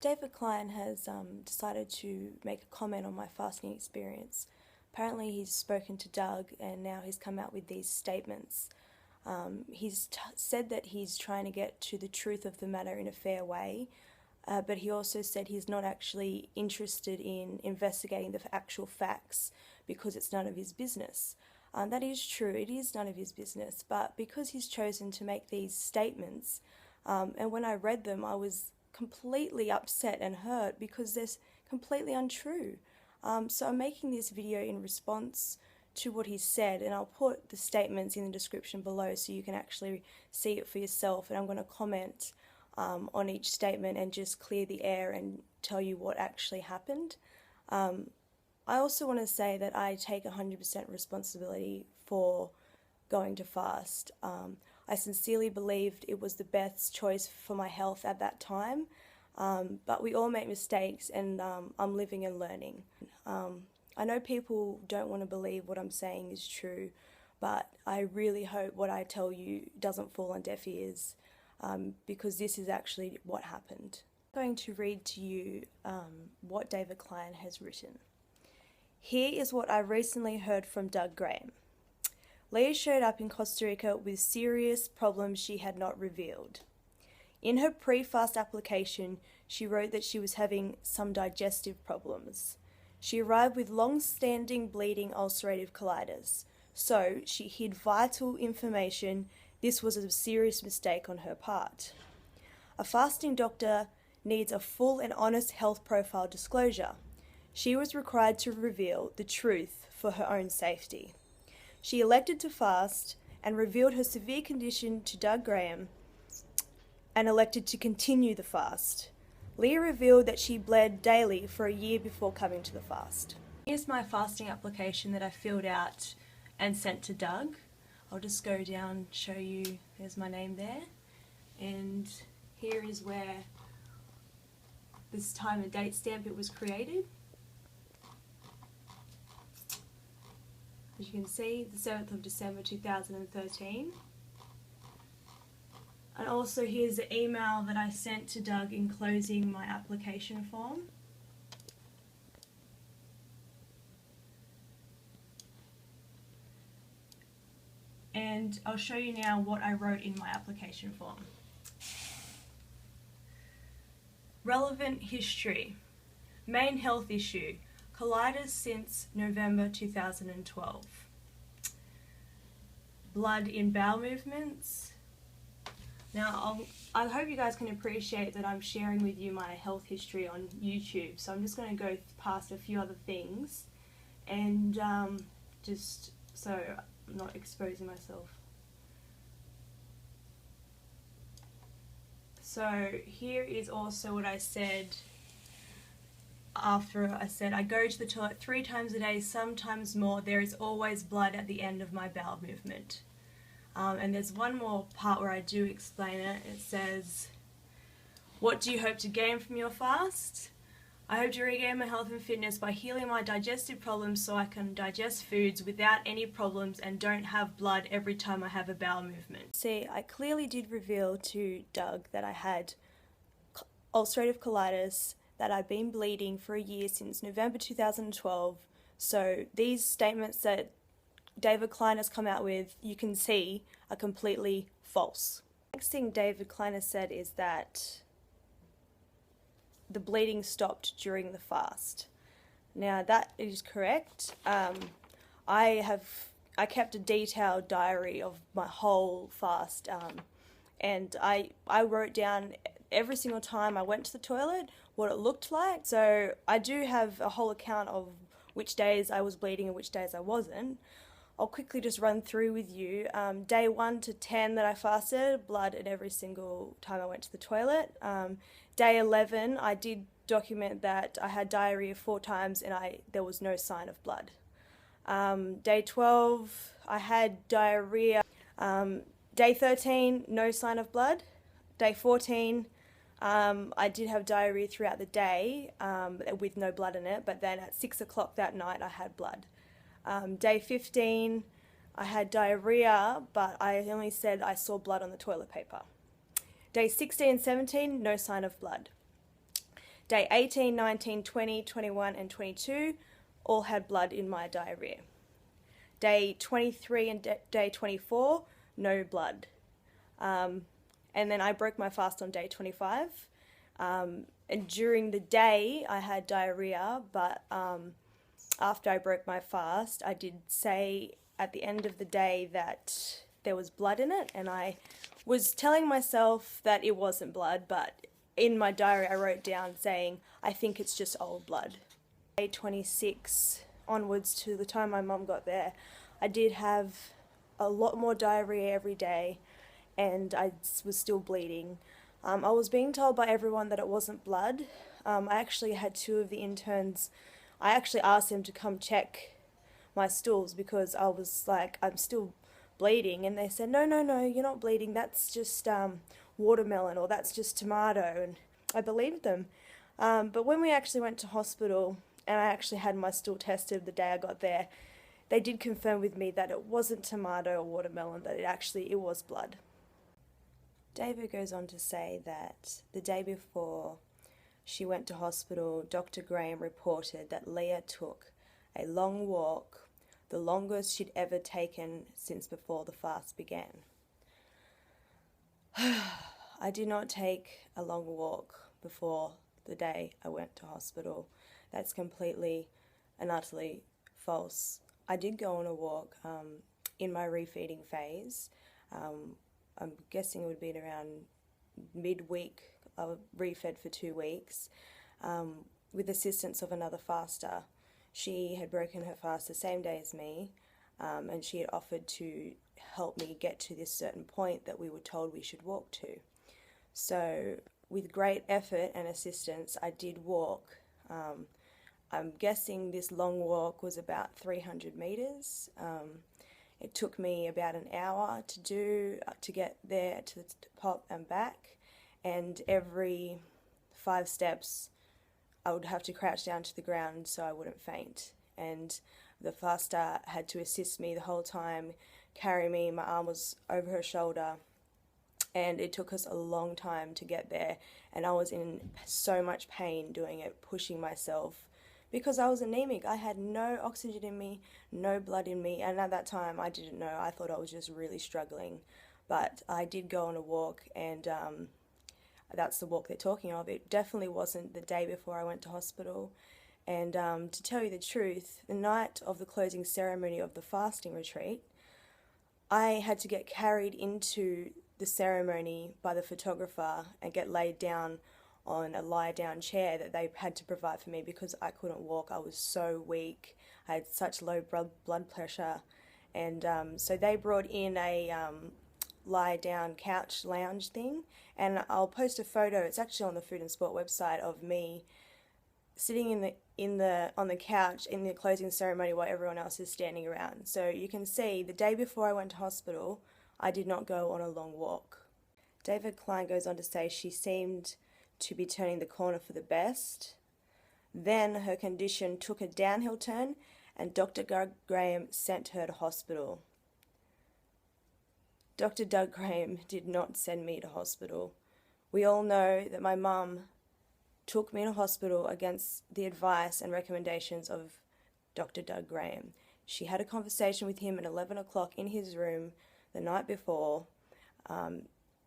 David Klein has decided to make a comment on my fasting experience. Apparently he's spoken to Doug and now he's come out with these statements. He's said that he's trying to get to the truth of the matter in a fair way, but he also said he's not actually interested in investigating the actual facts because it's none of his business. That is true, it is none of his business, but because he's chosen to make these statements, and when I read them I was completely upset and hurt because they're completely untrue. So I'm making this video in response to what he said, and I'll put the statements in the description below so you can actually see it for yourself, and I'm going to comment on each statement and just clear the air and tell you what actually happened. I also want to say that I take 100% responsibility for going to fast. I sincerely believed it was the best choice for my health at that time, but we all make mistakes, and I'm living and learning. I know people don't want to believe what I'm saying is true, but I really hope what I tell you doesn't fall on deaf ears, because this is actually what happened. I'm going to read to you what David Klein has written. Here is what I recently heard from Doug Graham. Leah showed up in Costa Rica with serious problems she had not revealed. In her pre-fast application, she wrote that she was having some digestive problems. She arrived with long-standing bleeding ulcerative colitis, so she hid vital information. This was a serious mistake on her part. A fasting doctor needs a full and honest health profile disclosure. She was required to reveal the truth for her own safety. She elected to fast and revealed her severe condition to Doug Graham and elected to continue the fast. Leah revealed that she bled daily for a year before coming to the fast. Here's my fasting application that I filled out and sent to Doug. I'll just go down, show you, there's my name there, and here is where this time and date stamp it was created. As you can see, the 7th of December 2013. And also here's the email that I sent to Doug enclosing my application form. And I'll show you now what I wrote in my application form. Relevant history. Main health issue. Colitis since November 2012. Blood in bowel movements. Now, I hope you guys can appreciate that I'm sharing with you my health history on YouTube, so I'm just going to go past a few other things and just so I'm not exposing myself. So here is also what I said after I said, I go to the toilet 3 times a day, sometimes more. There is always blood at the end of my bowel movement. And there's one more part where I do explain it. It says, what do you hope to gain from your fast? I hope to regain my health and fitness by healing my digestive problems so I can digest foods without any problems and don't have blood every time I have a bowel movement. See, I clearly did reveal to Doug that I had ulcerative colitis, that I've been bleeding for a year since November 2012. So these statements that David Klein has come out with, you can see, are completely false. Next thing David Klein has said is that the bleeding stopped during the fast. Now that is correct. I kept a detailed diary of my whole fast, and I wrote down every single time I went to the toilet what it looked like. So I do have a whole account of which days I was bleeding and which days I wasn't. I'll quickly just run through with you. Day 1 to 10 that I fasted, blood at every single time I went to the toilet. Day 11, I did document that I had diarrhea 4 times and there was no sign of blood. Day 12, I had diarrhea. Day 13, no sign of blood. Day 14, I did have diarrhea throughout the day with no blood in it, but then at 6 o'clock that night I had blood. Day 15, I had diarrhea, but I only said I saw blood on the toilet paper. Day 16 and 17, no sign of blood. Day 18, 19, 20, 21 and 22 all had blood in my diarrhea. Day 23 and day 24, no blood. And then I broke my fast on day 25. And during the day I had diarrhea, but after I broke my fast, I did say at the end of the day that there was blood in it, and I was telling myself that it wasn't blood, but in my diary I wrote down saying, I think it's just old blood. Day 26 onwards to the time my mum got there, I did have a lot more diarrhea every day, and I was still bleeding. I was being told by everyone that it wasn't blood. I actually had two of the interns, I actually asked them to come check my stools because I was like, I'm still bleeding, and they said, no, you're not bleeding, that's just watermelon, or that's just tomato, and I believed them. But when we actually went to hospital and I actually had my stool tested the day I got there, they did confirm with me that it wasn't tomato or watermelon, that it was blood. David goes on to say that the day before she went to hospital, Dr. Graham reported that Leah took a long walk, the longest she'd ever taken since before the fast began. I did not take a long walk before the day I went to hospital. That's completely and utterly false. I did go on a walk in my refeeding phase. I'm guessing it would be around midweek. I refed for 2 weeks with assistance of another faster. She had broken her fast the same day as me, and she had offered to help me get to this certain point that we were told we should walk to. So with great effort and assistance, I did walk. I'm guessing this long walk was about 300 meters. It took me about an hour to do, to get there to the top and back, and every 5 steps I would have to crouch down to the ground so I wouldn't faint. And the faster had to assist me the whole time, carry me, my arm was over her shoulder, and it took us a long time to get there, and I was in so much pain doing it, pushing myself, because I was anemic. I had no oxygen in me, no blood in me, and at that time I didn't know. I thought I was just really struggling. But I did go on a walk, and that's the walk they're talking of. It definitely wasn't the day before I went to hospital. And to tell you the truth, the night of the closing ceremony of the fasting retreat, I had to get carried into the ceremony by the photographer and get laid down on a lie-down chair that they had to provide for me because I couldn't walk. I was so weak. I had such low blood pressure. And so they brought in a lie-down couch lounge thing, and I'll post a photo. It's actually on the Food and Sport website of me sitting on the couch in the closing ceremony while everyone else is standing around. So you can see the day before I went to hospital, I did not go on a long walk. David Klein goes on to say she seemed to be turning the corner for the best. Then her condition took a downhill turn, and Dr. Graham sent her to hospital. Dr. Doug Graham did not send me to hospital. We all know that my mum took me to hospital against the advice and recommendations of Dr. Doug Graham. She had a conversation with him at 11 o'clock in his room the night before.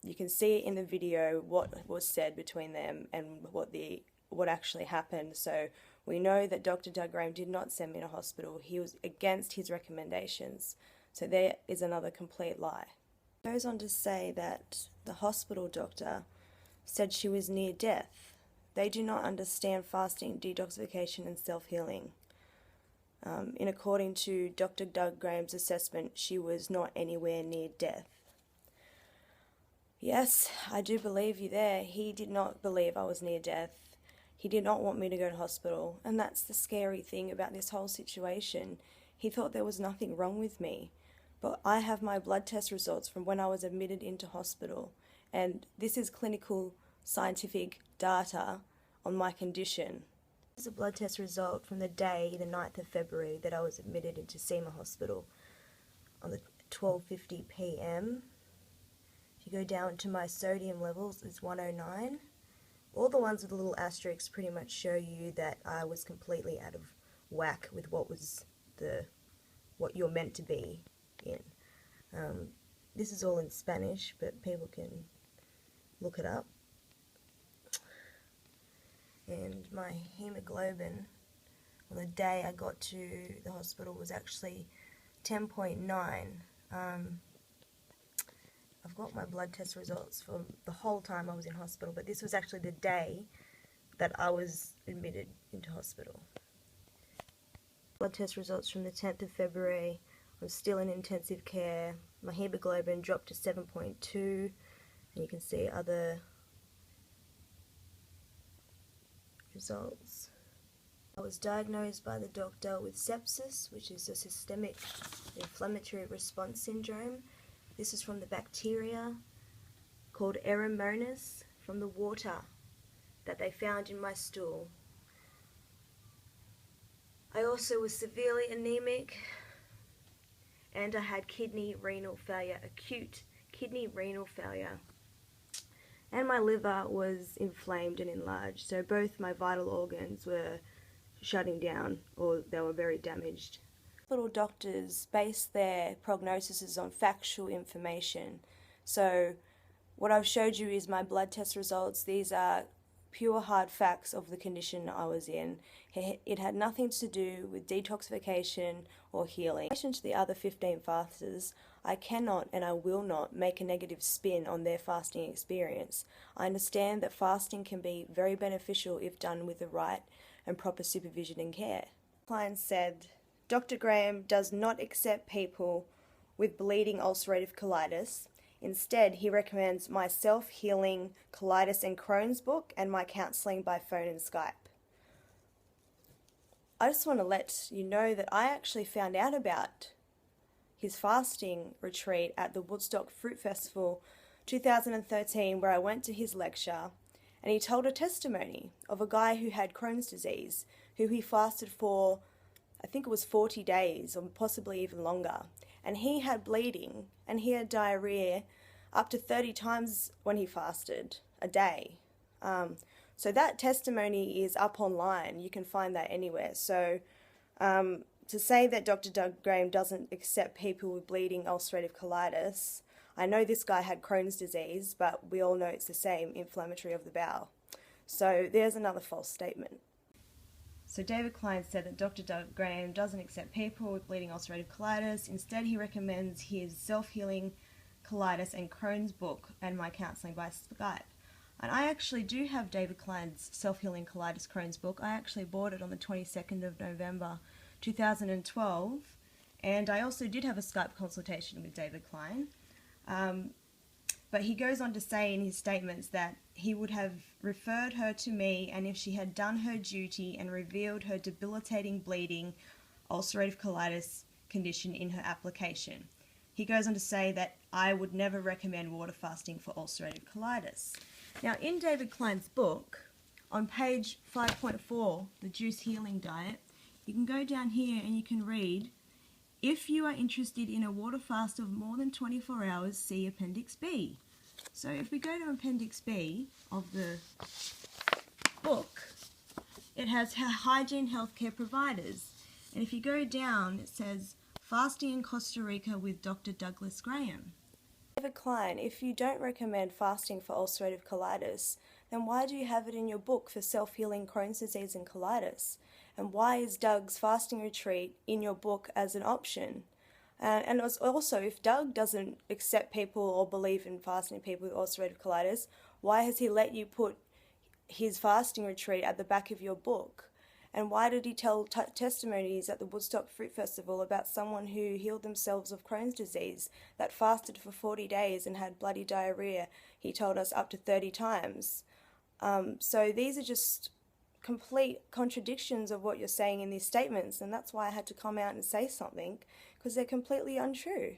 You can see in the video what was said between them and what actually happened. So we know that Dr. Doug Graham did not send me to hospital. He was against his recommendations. So there is another complete lie. He goes on to say that the hospital doctor said she was near death. They do not understand fasting, detoxification and self-healing. In according to Dr. Doug Graham's assessment, she was not anywhere near death. Yes, I do believe you there. He did not believe I was near death. He did not want me to go to hospital, and that's the scary thing about this whole situation. He thought there was nothing wrong with me, but I have my blood test results from when I was admitted into hospital, and this is clinical scientific data on my condition. This is a blood test result from the day, the 9th of February, that I was admitted into SEMA Hospital on the 12:50 p.m. If you go down to my sodium levels, it's 109. All the ones with the little asterisks pretty much show you that I was completely out of whack with what you're meant to be in. This is all in Spanish, but people can look it up. And my hemoglobin on the day I got to the hospital was actually 10.9. I've got my blood test results for the whole time I was in hospital, but this was actually the day that I was admitted into hospital. Blood test results from the 10th of February. I was still in intensive care. My hemoglobin dropped to 7.2, and you can see other results. I was diagnosed by the doctor with sepsis, which is a systemic inflammatory response syndrome. This is from the bacteria called Ehrlichiosis from the water that they found in my stool. I also was severely anemic, and I had kidney renal failure, acute kidney renal failure. And my liver was inflamed and enlarged, so both my vital organs were shutting down, or they were very damaged. Hospital doctors base their prognoses on factual information. So what I've showed you is my blood test results. These are pure hard facts of the condition I was in. It had nothing to do with detoxification or healing. In relation to the other 15 fasters, I cannot and I will not make a negative spin on their fasting experience. I understand that fasting can be very beneficial if done with the right and proper supervision and care. Klein said, Dr. Graham does not accept people with bleeding ulcerative colitis. Instead, he recommends my self-healing colitis and Crohn's book and my counselling by phone and Skype. I just want to let you know that I actually found out about his fasting retreat at the Woodstock Fruit Festival 2013, where I went to his lecture, and he told a testimony of a guy who had Crohn's disease, who he fasted for, I think it was 40 days or possibly even longer. And he had bleeding and he had diarrhea up to 30 times when he fasted a day. So that testimony is up online. You can find that anywhere. So to say that Dr. Doug Graham doesn't accept people with bleeding ulcerative colitis, I know this guy had Crohn's disease, but we all know it's the same, inflammatory of the bowel. So there's another false statement. So David Klein said that Dr. Doug Graham doesn't accept people with bleeding ulcerative colitis. Instead, he recommends his self-healing colitis and Crohn's book and my counselling by Skype. And I actually do have David Klein's self-healing colitis Crohn's book. I actually bought it on the 22nd of November 2012. And I also did have a Skype consultation with David Klein. But he goes on to say in his statements that he would have referred her to me, and if she had done her duty and revealed her debilitating bleeding ulcerative colitis condition in her application. He goes on to say that I would never recommend water fasting for ulcerative colitis. Now, in David Klein's book, on page 5.4, the Juice Healing Diet, you can go down here and you can read, if you are interested in a water fast of more than 24 hours, see Appendix B. So if we go to Appendix B of the book, it has hygiene healthcare providers. And if you go down, it says Fasting in Costa Rica with Dr. Douglas Graham. David Klein, if you don't recommend fasting for ulcerative colitis, then why do you have it in your book for self-healing Crohn's disease and colitis? And why is Doug's fasting retreat in your book as an option? And also, if Doug doesn't accept people or believe in fasting people with ulcerative colitis, why has he let you put his fasting retreat at the back of your book? And why did he tell testimonies at the Woodstock Fruit Festival about someone who healed themselves of Crohn's disease, that fasted for 40 days and had bloody diarrhea, he told us up to 30 times? So these are just complete contradictions of what you're saying in these statements, and that's why I had to come out and say something, because they're completely untrue.